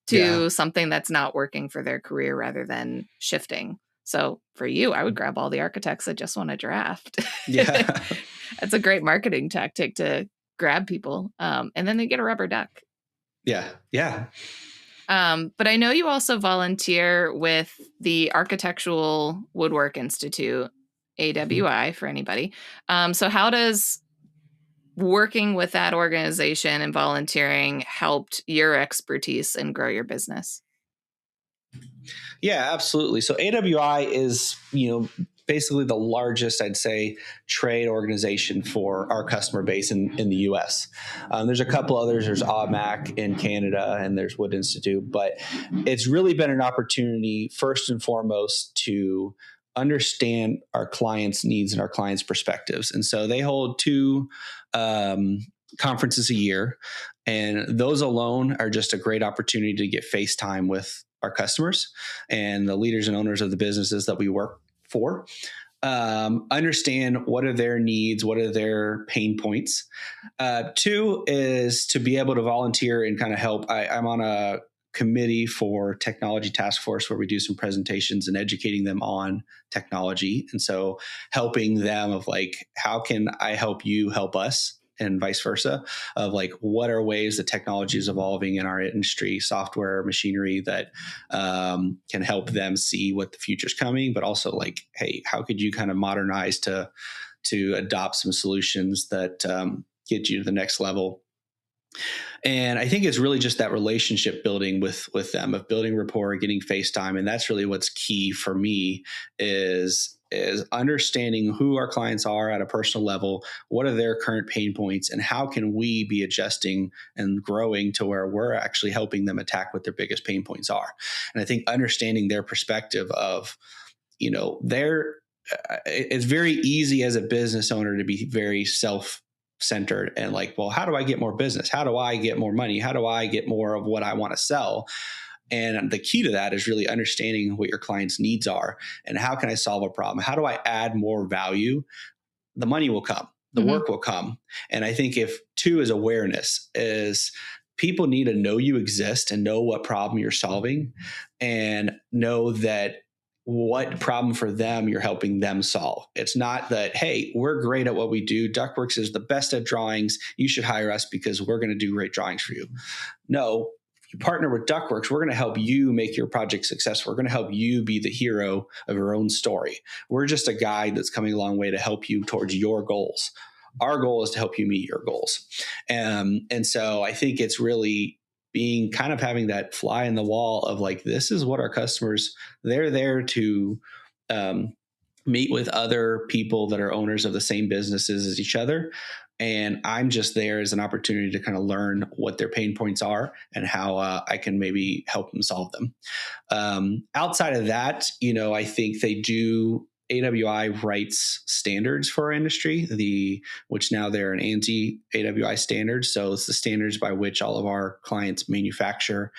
to something that's not working for their career rather than shifting. So for you, I would grab all the architects that just want to draft. Yeah. That's a great marketing tactic to grab people. And then they get a rubber duck. Yeah. Yeah. But I know you also volunteer with the Architectural Woodwork Institute, AWI, for anybody. So how does working with that organization and volunteering helped your expertise and grow your business? Yeah, absolutely. So AWI is, basically the largest, I'd say, trade organization for our customer base in the US. There's a couple others. There's AWMAC in Canada, and there's Wood Institute. But it's really been an opportunity, first and foremost, to understand our clients' needs and our clients' perspectives. And so they hold 2 conferences a year. And those alone are just a great opportunity to get face time with our customers and the leaders and owners of the businesses that we work for. Understand what are their needs, what are their pain points. 2 is to be able to volunteer and kind of help. I'm on a committee for technology task force where we do some presentations and educating them on technology. And so helping them of like, how can I help you help us? And vice versa, of like, what are ways that technology is evolving in our industry, software, machinery, that can help them see what the future's coming, but also like, hey, how could you kind of modernize to adopt some solutions that get you to the next level? And I think it's really just that relationship building with them, of building rapport, getting face time. And that's really what's key for me is understanding who our clients are at a personal level, what are their current pain points, and how can we be adjusting and growing to where we're actually helping them attack what their biggest pain points are. And I think understanding their perspective of, it's very easy as a business owner to be very self-centered and like, well, how do I get more business? How do I get more money? How do I get more of what I want to sell? And the key to that is really understanding what your client's needs are and how can I solve a problem? How do I add more value? The money will come, the work will come. And I think if 2 is awareness, is people need to know you exist and know what problem you're solving and know that what problem for them you're helping them solve. It's not that, hey, we're great at what we do. Duckworks is the best at drawings. You should hire us because we're going to do great drawings for you. No. You partner with Duckworks, we're going to help you make your project successful. We're going to help you be the hero of your own story. We're just a guide that's coming a long way to help you towards your goals. Our goal is to help you meet your goals. And so I think it's really being kind of having that fly in the wall of like, this is what our customers, they're there to meet with other people that are owners of the same businesses as each other And I'm just there as an opportunity to kind of learn what their pain points are and how I can maybe help them solve them. Outside of that, I think they do. AWI writes standards for our industry, which now they're an anti-AWI standard. So it's the standards by which all of our clients manufacture,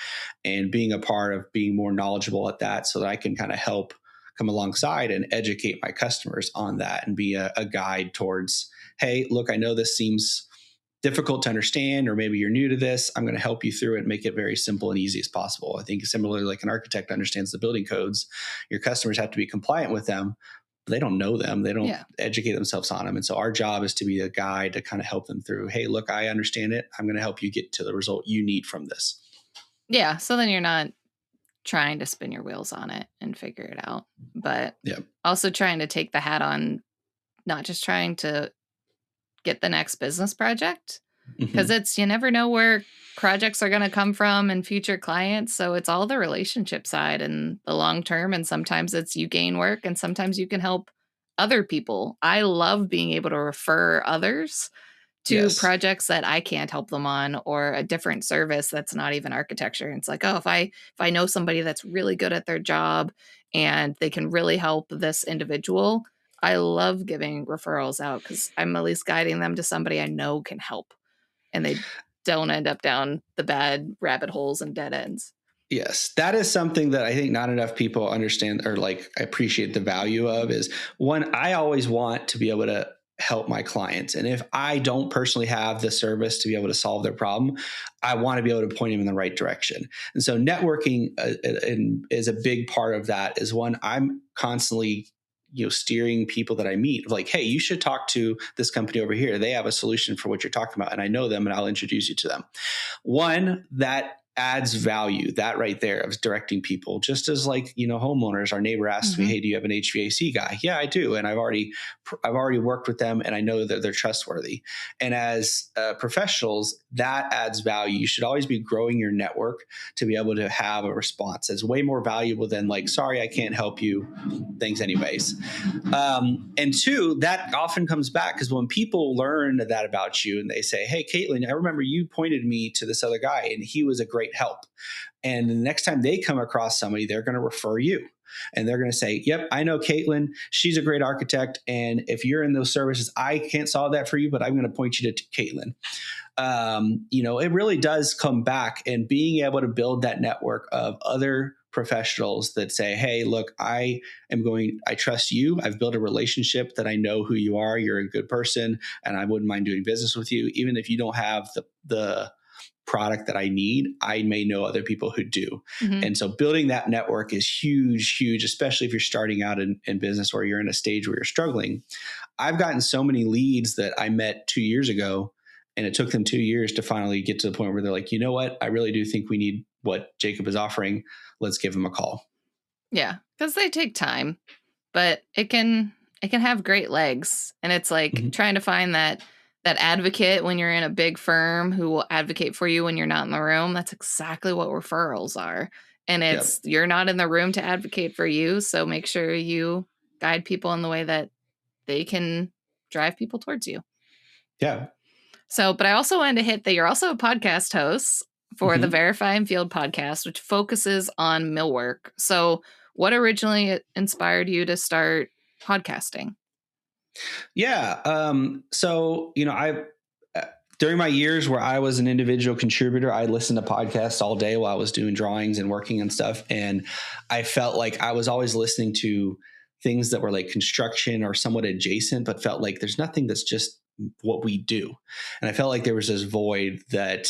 and being a part of being more knowledgeable at that so that I can kind of help come alongside and educate my customers on that and be a guide towards, hey, look, I know this seems difficult to understand, or maybe you're new to this. I'm going to help you through it and make it very simple and easy as possible. I think similarly, like an architect understands the building codes, your customers have to be compliant with them. But they don't know them. They don't educate themselves on them. And so our job is to be a guide to kind of help them through, hey, look, I understand it. I'm going to help you get to the result you need from this. Yeah. So then you're not trying to spin your wheels on it and figure it out, but also trying to take the hat on, not just trying to get the next business project, because you never know where projects are going to come from and future clients. So it's all the relationship side and the long term. And sometimes it's you gain work and sometimes you can help other people. I love being able to refer others to projects that I can't help them on, or a different service that's not even architecture. And it's like, oh, if I know somebody that's really good at their job and they can really help this individual, I love giving referrals out because I'm at least guiding them to somebody I know can help, and they don't end up down the bad rabbit holes and dead ends. Yes, that is something that I think not enough people understand or appreciate the value of. Is one, I always want to be able to help my clients. And if I don't personally have the service to be able to solve their problem, I want to be able to point them in the right direction. And so networking is a big part of that. Is one, I'm constantly steering people that I meet, like, hey, you should talk to this company over here. They have a solution for what you're talking about. And I know them and I'll introduce you to them. One, that adds value, that right there of directing people, just as homeowners. Our neighbor asks me, hey, do you have an HVAC guy? Yeah, I do. And I've already worked with them and I know that they're trustworthy. And as professionals, that adds value. You should always be growing your network to be able to have a response. It's way more valuable than sorry, I can't help you, things anyways. And two, that often comes back because when people learn that about you and they say, hey, Caitlin, I remember you pointed me to this other guy and he was a great help. And the next time they come across somebody, they're going to refer you. And they're going to say, yep, I know Caitlin. She's a great architect. And if you're in those services, I can't solve that for you, but I'm going to point you to Caitlin. It really does come back, and being able to build that network of other professionals that say, hey, look, I trust you. I've built a relationship that I know who you are. You're a good person and I wouldn't mind doing business with you. Even if you don't have the product that I need, I may know other people who do. And so building that network is huge, huge, especially if you're starting out in business or you're in a stage where you're struggling. I've gotten so many leads that I met 2 years ago, and it took them 2 years to finally get to the point where they're like, you know what? I really do think we need what Jacob is offering. Let's give him a call. Yeah, because they take time, but it can have great legs. And it's like trying to find that advocate when you're in a big firm who will advocate for you when you're not in the room. That's exactly what referrals are. And it's you're not in the room to advocate for you. So make sure you guide people in the way that they can drive people towards you. Yeah. So, but I also wanted to hit that you're also a podcast host for the Verify and Field podcast, which focuses on millwork. So what originally inspired you to start podcasting? Yeah. So, I during my years where I was an individual contributor, I listened to podcasts all day while I was doing drawings and working and stuff. And I felt like I was always listening to things that were like construction or somewhat adjacent, but felt like there's nothing that's just what we do. And I felt like there was this void that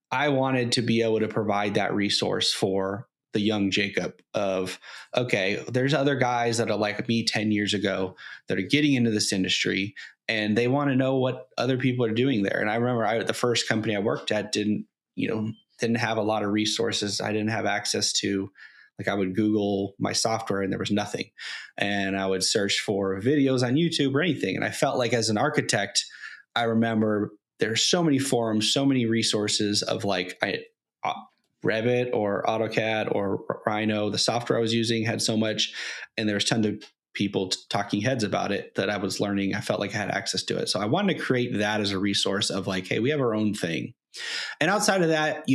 I wanted to be able to provide that resource for the young Jacob of, okay, there's other guys that are like me 10 years ago that are getting into this industry and they want to know what other people are doing there. And I remember the first company I worked at didn't have a lot of resources. I didn't have access to, I would Google my software and there was nothing. And I would search for videos on YouTube or anything. And I felt like as an architect, I remember there's so many forums, so many resources of Revit or AutoCAD or Rhino, the software I was using had so much, and there's tons of people talking heads about it that I was learning. I felt like I had access to it. So I wanted to create that as a resource of like, hey, we have our own thing. And outside of that,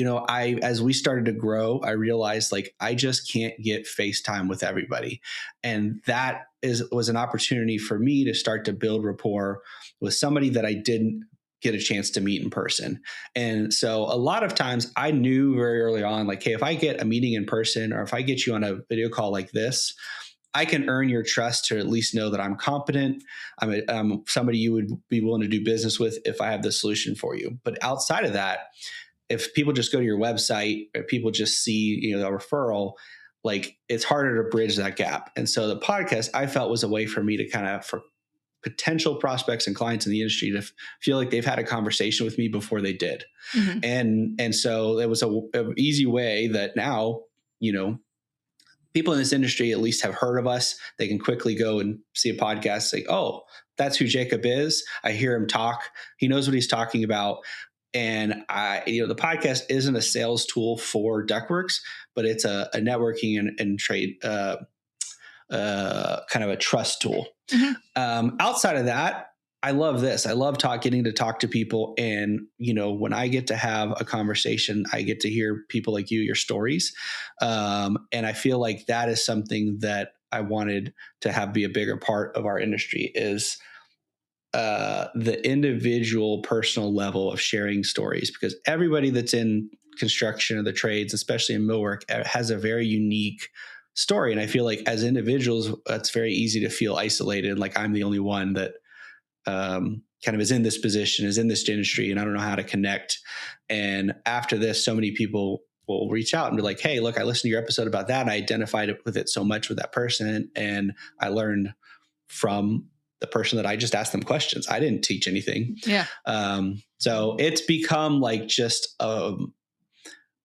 as we started to grow, I realized like I just can't get FaceTime with everybody. And that was an opportunity for me to start to build rapport with somebody that I didn't get a chance to meet in person. And so a lot of times I knew very early on, like, hey, if I get a meeting in person, or if I get you on a video call like this, I can earn your trust to at least know that I'm competent. I'm somebody you would be willing to do business with if I have the solution for you. But outside of that, if people just go to your website, or people just see, a referral, like it's harder to bridge that gap. And so the podcast I felt was a way for me to for potential prospects and clients in the industry to feel like they've had a conversation with me before they did. Mm-hmm. And so it was a easy way that now, people in this industry at least have heard of us. They can quickly go and see a podcast, say, oh, that's who Jacob is. I hear him talk. He knows what he's talking about. And the podcast isn't a sales tool for Duckworks, but it's a networking and trade, kind of a trust tool. Mm-hmm. Outside of that, I love this. I love getting to talk to people. And, when I get to have a conversation, I get to hear people like you, your stories. And I feel like that is something that I wanted to have be a bigger part of our industry is the individual personal level of sharing stories, because everybody that's in construction or the trades, especially in millwork, has a very unique story. And I feel like as individuals, it's very easy to feel isolated. Like I'm the only one that kind of is in this position, is in this industry, and I don't know how to connect. And after this, so many people will reach out and be like, hey, look, I listened to your episode about that. And I identified with it so much with that person. And I learned from the person that I just asked them questions. I didn't teach anything. Yeah. So it's become like just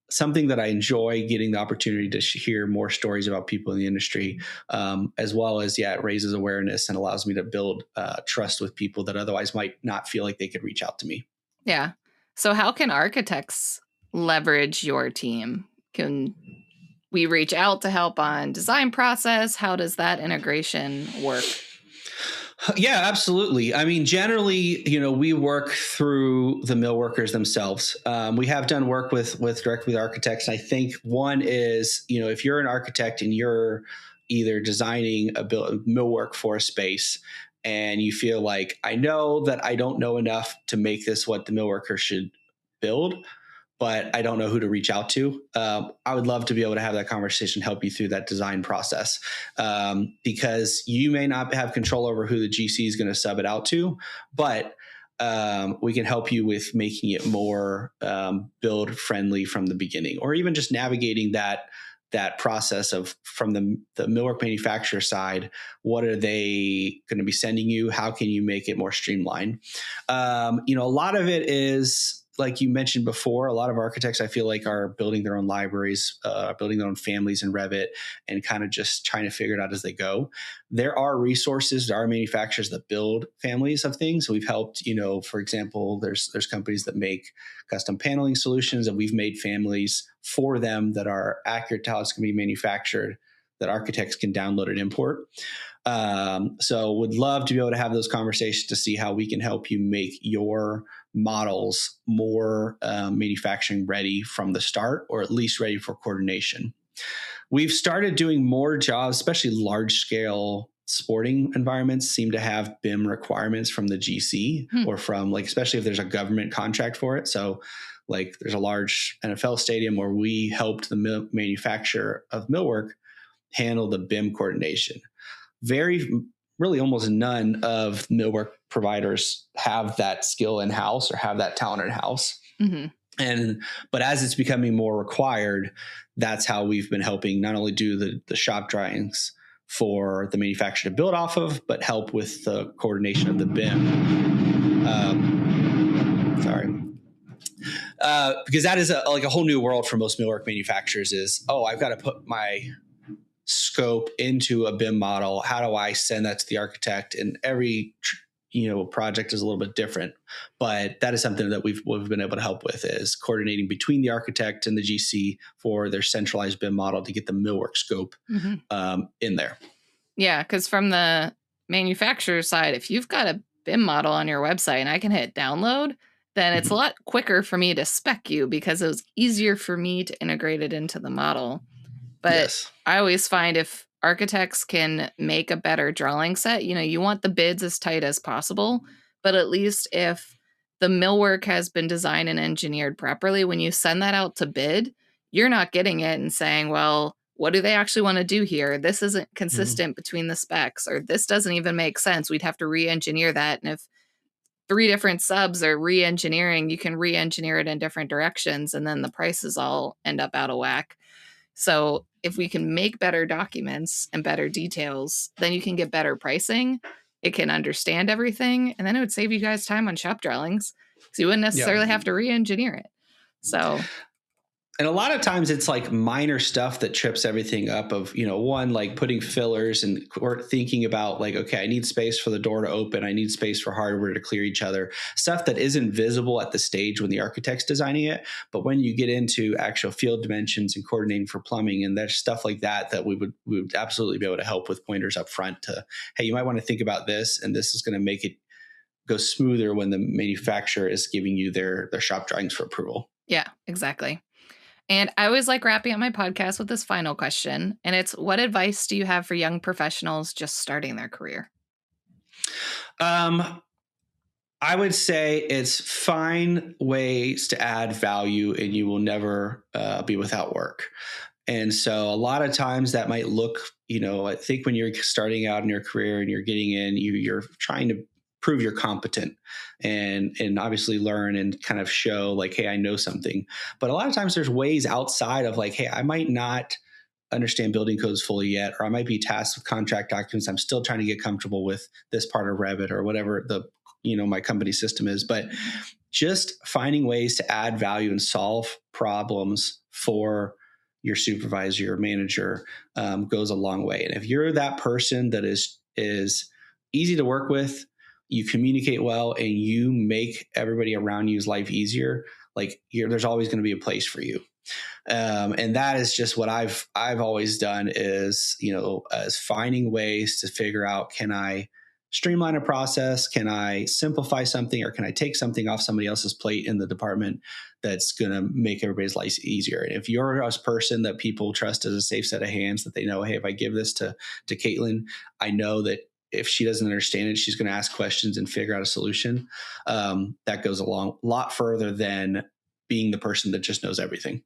something that I enjoy, getting the opportunity to hear more stories about people in the industry, as well as, it raises awareness and allows me to build trust with people that otherwise might not feel like they could reach out to me. Yeah. So how can architects leverage your team? Can we reach out to help on design process? How does that integration work? Yeah, absolutely. I mean, generally, we work through the millworkers themselves. We have done work directly with architects. And I think one is, if you're an architect and you're either designing a millwork for a space and you feel like, I know that I don't know enough to make this what the millworker should build, but I don't know who to reach out to. I would love to be able to have that conversation, help you through that design process, because you may not have control over who the GC is going to sub it out to, but we can help you with making it more build friendly from the beginning, or even just navigating that process of from the millwork manufacturer side. What are they going to be sending you? How can you make it more streamlined? A lot of it is, like you mentioned before, a lot of architects I feel like are building their own libraries, building their own families in Revit, and kind of just trying to figure it out as they go. There are resources, there are manufacturers that build families of things. So we've helped, for example, there's companies that make custom paneling solutions, and we've made families for them that are accurate to how it's going to be manufactured, that architects can download and import. So would love to be able to have those conversations to see how we can help you make your models more manufacturing ready from the start, or at least ready for coordination. We've started doing more jobs, especially large scale sporting environments seem to have BIM requirements from the GC or from, like, especially if there's a government contract for it. So like there's a large NFL stadium where we helped the manufacturer of millwork handle the BIM coordination. Really almost none of millwork providers have that skill in-house or have that talent in-house. Mm-hmm. But as it's becoming more required, that's how we've been helping not only do the shop drawings for the manufacturer to build off of, but help with the coordination of the BIM. Because that is a whole new world for most millwork manufacturers is, I've got to put my scope into a BIM model. How do I send that to the architect? And every project is a little bit different, but that is something that we've been able to help with, is coordinating between the architect and the GC for their centralized BIM model to get the millwork scope in there. Yeah, because from the manufacturer side, if you've got a BIM model on your website and I can hit download, then it's a lot quicker for me to spec you because it was easier for me to integrate it into the model. But Yes. I always find if architects can make a better drawing set, you want the bids as tight as possible, but at least if the millwork has been designed and engineered properly, when you send that out to bid, you're not getting it and saying, well, what do they actually want to do here? This isn't consistent between the specs, or this doesn't even make sense. We'd have to re-engineer that. And if 3 different subs are re-engineering, you can re-engineer it in different directions, and then the prices all end up out of whack. So if we can make better documents and better details, then you can get better pricing. It can understand everything, and then it would save you guys time on shop drawings because you wouldn't necessarily have to re-engineer it. So, and a lot of times it's like minor stuff that trips everything up of, one, like putting fillers and or thinking about like, okay, I need space for the door to open. I need space for hardware to clear each other. Stuff that isn't visible at the stage when the architect's designing it. But when you get into actual field dimensions and coordinating for plumbing, and there's stuff like that we would absolutely be able to help with pointers up front to, hey, you might want to think about this, and this is going to make it go smoother when the manufacturer is giving you their shop drawings for approval. Yeah, exactly. And I always like wrapping up my podcast with this final question. And it's, what advice do you have for young professionals just starting their career? I would say it's find ways to add value, and you will never be without work. And so a lot of times that might look, I think when you're starting out in your career and you're getting in, you're trying to prove you're competent and obviously learn and kind of show like, hey, I know something. But a lot of times there's ways outside of like, hey, I might not understand building codes fully yet, or I might be tasked with contract documents. I'm still trying to get comfortable with this part of Revit or whatever my company system is. But just finding ways to add value and solve problems for your supervisor, your manager, goes a long way. And if you're that person that is easy to work with, you communicate well, and you make everybody around you's life easier, like there's always going to be a place for you. And that is just what I've always done is, as finding ways to figure out, can I streamline a process? Can I simplify something, or can I take something off somebody else's plate in the department that's going to make everybody's life easier? And if you're a person that people trust as a safe set of hands, that they know, hey, if I give this to Caitlin, I know that if she doesn't understand it, she's going to ask questions and figure out a solution. That goes a lot further than being the person that just knows everything.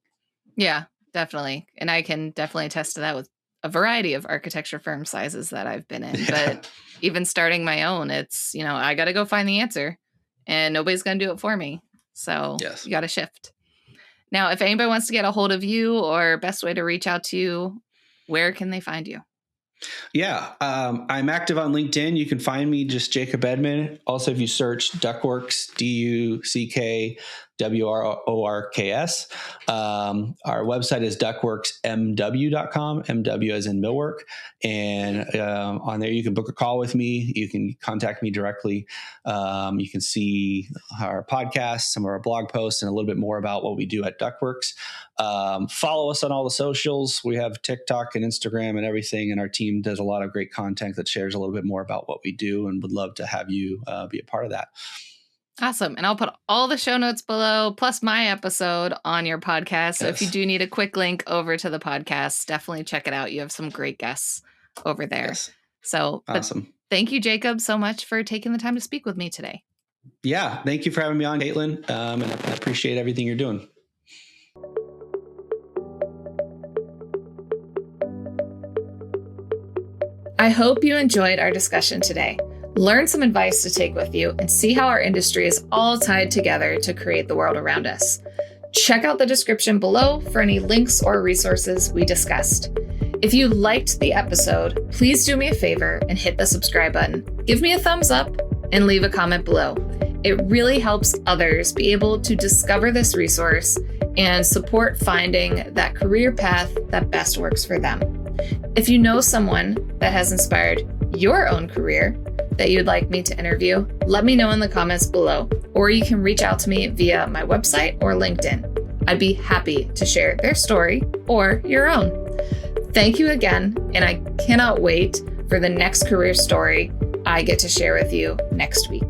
Yeah, definitely. And I can definitely attest to that with a variety of architecture firm sizes that I've been in. Yeah. But even starting my own, it's, I got to go find the answer, and nobody's going to do it for me. So yes. You got to shift. Now, if anybody wants to get a hold of you, or best way to reach out to you, where can they find you? Yeah, I'm active on LinkedIn. You can find me just Jacob Edmond. Also, if you search Duckworks, DUCKWRORKS. Our website is duckworksmw.com, MW as in Millwork. And on there, you can book a call with me. You can contact me directly. You can see our podcast, some of our blog posts, and a little bit more about what we do at Duckworks. Follow us on all the socials. We have TikTok and Instagram and everything, and our team does a lot of great content that shares a little bit more about what we do, and would love to have you be a part of that. Awesome. And I'll put all the show notes below, plus my episode on your podcast. So if you do need a quick link over to the podcast, definitely check it out. You have some great guests over there. Yes. So awesome. Thank you, Jacob, so much for taking the time to speak with me today. Yeah. Thank you for having me on, Caitlin. And I appreciate everything you're doing. I hope you enjoyed our discussion today. Learn some advice to take with you, and see how our industry is all tied together to create the world around us. Check out the description below for any links or resources we discussed. If you liked the episode, please do me a favor and hit the subscribe button. Give me a thumbs up and leave a comment below. It really helps others be able to discover this resource and support finding that career path that best works for them. If you know someone that has inspired your own career that you'd like me to interview, let me know in the comments below, or you can reach out to me via my website or LinkedIn. I'd be happy to share their story or your own. Thank you again, and I cannot wait for the next career story I get to share with you next week.